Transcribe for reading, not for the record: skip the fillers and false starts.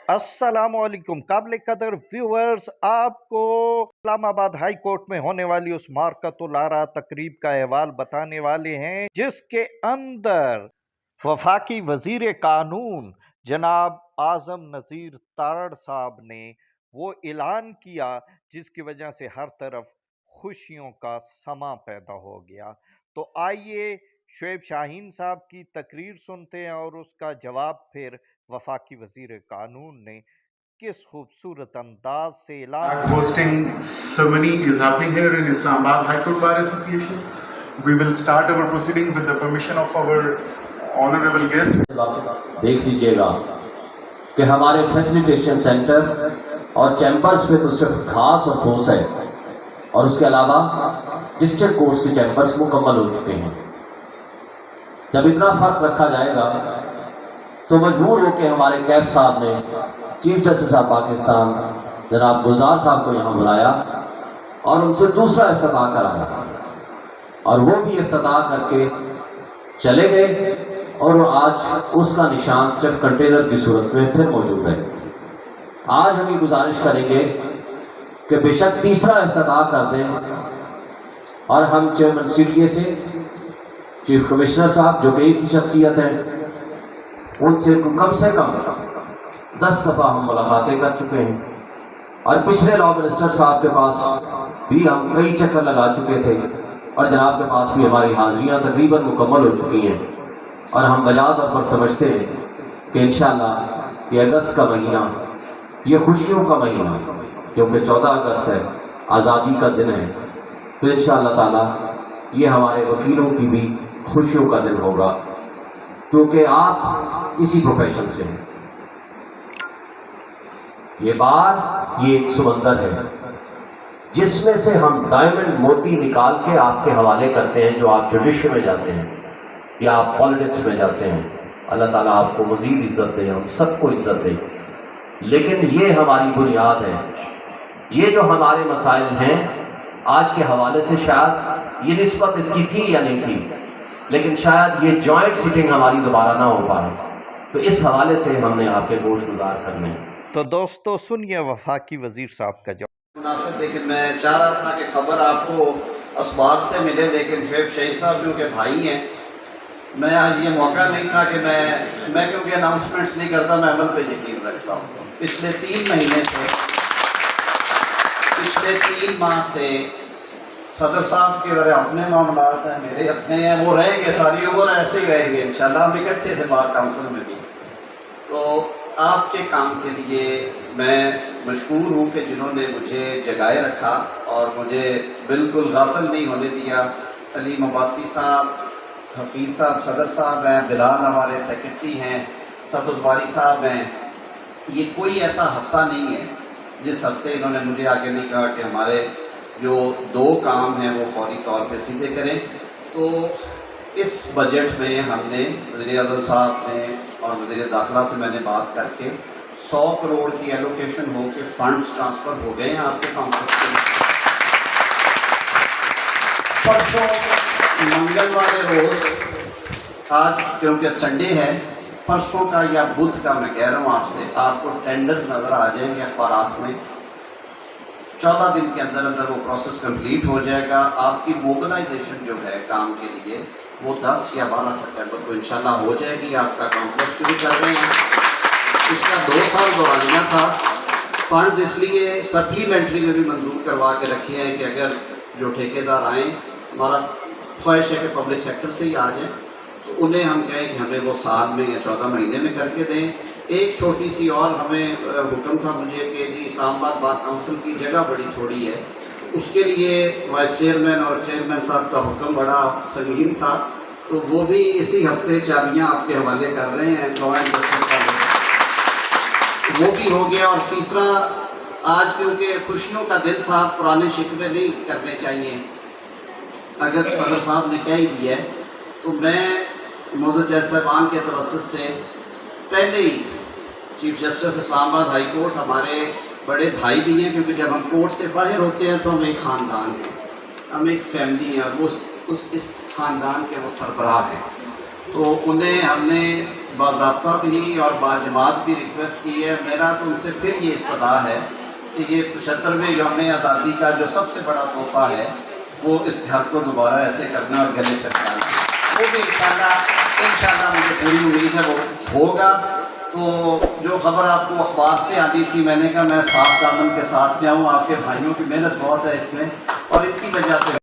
السلام علیکم قابل قدر ویورز، آپ کو اسلام آباد ہائی کورٹ میں ہونے والی اس مارکت الآراء تقریب کا احوال بتانے والے ہیں، جس کے اندر وفاقی وزیر قانون جناب اعظم نذیر تارڑ صاحب نے وہ اعلان کیا جس کی وجہ سے ہر طرف خوشیوں کا سماں پیدا ہو گیا۔ تو آئیے شعیب شاہین صاحب کی تقریر سنتے ہیں اور اس کا جواب پھر وفاقی وزیر قانون نے کس خوبصورت انداز سے اعلان Flag hosting ceremony is happening here in Islamabad High Court Bar Association. We will start our proceeding with the permission of our honorable guest. دیکھ لیجئے گا کہ ہمارے فیسیلیٹیشن سینٹر اور چیمبرز میں تو صرف گھاس اور پھوس ہے، اور اس کے علاوہ ڈسٹرکٹ کورٹس کے چیمبرز مکمل ہو چکے ہیں۔ جب اتنا فرق رکھا جائے گا تو مجبور ہو کے ہمارے کیف صاحب نے چیف جسٹس آف پاکستان جناب گلزار صاحب کو یہاں بلایا اور ان سے دوسرا افتتاح کرایا، اور وہ بھی افتتاح کر کے چلے گئے، اور آج اس کا نشان صرف کنٹینر کی صورت میں پھر موجود ہے۔ آج ہم یہ گزارش کریں گے کہ بے شک تیسرا افتتاح کر دیں، اور ہم چیئرمین سی ڈی اے سے چیف کمشنر صاحب جو کہ ایک ہی شخصیت ہیں، ان سے کم 10 دفعہ ہم ملاقاتیں کر چکے ہیں، اور پچھلے لا منسٹر صاحب کے پاس بھی ہم کئی چکر لگا چکے تھے، اور جناب کے پاس بھی ہماری حاضریاں تقریباً مکمل ہو چکی ہیں، اور ہم بجا طور پر سمجھتے ہیں کہ انشاءاللہ یہ اگست کا مہینہ، یہ خوشیوں کا مہینہ، کیونکہ 14 اگست ہے، آزادی کا دن ہے، تو انشاءاللہ تعالی یہ ہمارے وکیلوں کی بھی خوشیوں کا دن ہوگا، کیونکہ آپ اسی پروفیشن سے ہیں۔ یہ بار یہ ایک سمندر ہے جس میں سے ہم ڈائمنڈ موتی نکال کے آپ کے حوالے کرتے ہیں، جو آپ جوڈیشری میں جاتے ہیں یا آپ پالیٹکس میں جاتے ہیں۔ اللہ تعالیٰ آپ کو مزید عزت دے، ہم سب کو عزت دے، لیکن یہ ہماری بنیاد ہے۔ یہ جو ہمارے مسائل ہیں آج کے حوالے سے، شاید یہ نسبت اس کی تھی یا نہیں تھی، لیکن شاید یہ جوائنٹ سیٹنگ ہماری دوبارہ نہ ہو پائے، تو اس حوالے سے ہم نے آپ کے گوش گزار کرنے۔ تو دوستو سنیے وفاقی وزیر صاحب کا جواب۔ مناسب، لیکن میں چاہ رہا تھا کہ خبر آپ کو اخبار سے ملے، لیکن شعیب شہید صاحب جو کہ بھائی ہیں، میں آج یہ موقع نہیں تھا کہ میں کیونکہ اناؤنسمنٹس نہیں کرتا، میں عمل پہ یقین رکھتا ہوں۔ پچھلے 3 مہینے سے، پچھلے 3 ماہ سے صدر صاحب کے ذرا اپنے معاملات ہیں، میرے اپنے ہیں، وہ رہیں گے، ساری عمر ایسے ہی رہیں گے انشاءاللہ۔ ہم اکٹھے تھے بار کونسل میں بھی، تو آپ کے کام کے لیے میں مشکور ہوں کہ جنہوں نے مجھے جگائے رکھا اور مجھے بالکل غافل نہیں ہونے دیا۔ علیم عباسی صاحب، حفیظ صاحب صدر صاحب ہیں، بلال ہمارے سیکرٹری ہیں، سبز باری صاحب ہیں۔ یہ کوئی ایسا ہفتہ نہیں ہے جس ہفتے انہوں نے مجھے آگے نہیں کہا کہ ہمارے جو 2 کام ہیں وہ فوری طور پہ سیدھے کریں۔ تو اس بجٹ میں ہم نے وزیر اعظم صاحب نے اور وزیر داخلہ سے میں نے بات کر کے 100 کروڑ کی ایلوکیشن ہو کے فنڈز ٹرانسفر ہو گئے ہیں آپ کے کاؤنٹر سے۔ پرسوں منگل والے روز، آج کیونکہ سنڈے ہے، پرسوں کا یا بدھ کا میں کہہ رہا ہوں آپ سے، آپ کو ٹینڈرز نظر آ جائیں گے اخبارات میں۔ 14 دن کے اندر اندر وہ پروسیس کمپلیٹ ہو جائے گا۔ آپ کی موبلائزیشن جو ہے کام کے لیے وہ 10 یا 12 سپٹمبر کو انشاءاللہ ہو جائے گی۔ آپ کا کمپلیکس شروع کر رہے ہیں، اس کا 2 سال دورانیہ تھا۔ فنڈز اس لیے سپلیمنٹری میں بھی منظور کروا کے رکھے ہیں کہ اگر جو ٹھیکیدار آئیں، ہمارا خواہش ہے کہ پبلک سیکٹر سے ہی آ جائیں، تو انہیں ہم کہیں کہ ہمیں وہ سال میں یا 14 مہینے میں کر کے دیں۔ ایک چھوٹی سی اور ہمیں حکم تھا مجھے کہ جی اسلام آباد بار کونسل کی جگہ بڑی تھوڑی ہے، اس کے لیے وائس چیئرمین اور چیئرمین صاحب کا حکم بڑا سنگین تھا، تو وہ بھی اسی ہفتے چابیاں آپ کے حوالے کر رہے ہیں وہ بھی ہو گیا۔ اور تیسرا، آج کیونکہ خوشیوں کا دن تھا، پرانے شکوے نہیں کرنے چاہیے، اگر صدر صاحب نے کہہ ہی دیا ہے تو میں معزز جج صاحبان کے توسط سے پہلے ہی چیف جسٹس اسلام آباد ہائی کورٹ ہمارے بڑے بھائی بھی ہیں، کیونکہ جب ہم کورٹ سے باہر ہوتے ہیں تو ہم ایک خاندان ہیں، ہم ایک فیملی ہیں، اور وہ اس خاندان کے وہ سربراہ ہیں۔ تو انہیں ہم نے باضابطہ بھی اور باجماعت بھی ریکویسٹ کی ہے. میرا تو ان سے پھر یہ استدعا ہے کہ یہ 75ویں یوم آزادی کا جو سب سے بڑا تحفہ ہے وہ اس گھر کو دوبارہ ایسے کرنا اور گلے سے لگانا. وہ بھی انشاءاللہ مجھے پوری امید ہے وہ ہوگا. تو جو خبر آپ کو اخبار سے آتی تھی، میں نے کہا میں صاف دامن کے ساتھ جاؤں. آپ کے بھائیوں کی محنت بہت ہے اس میں اور ان کی وجہ سے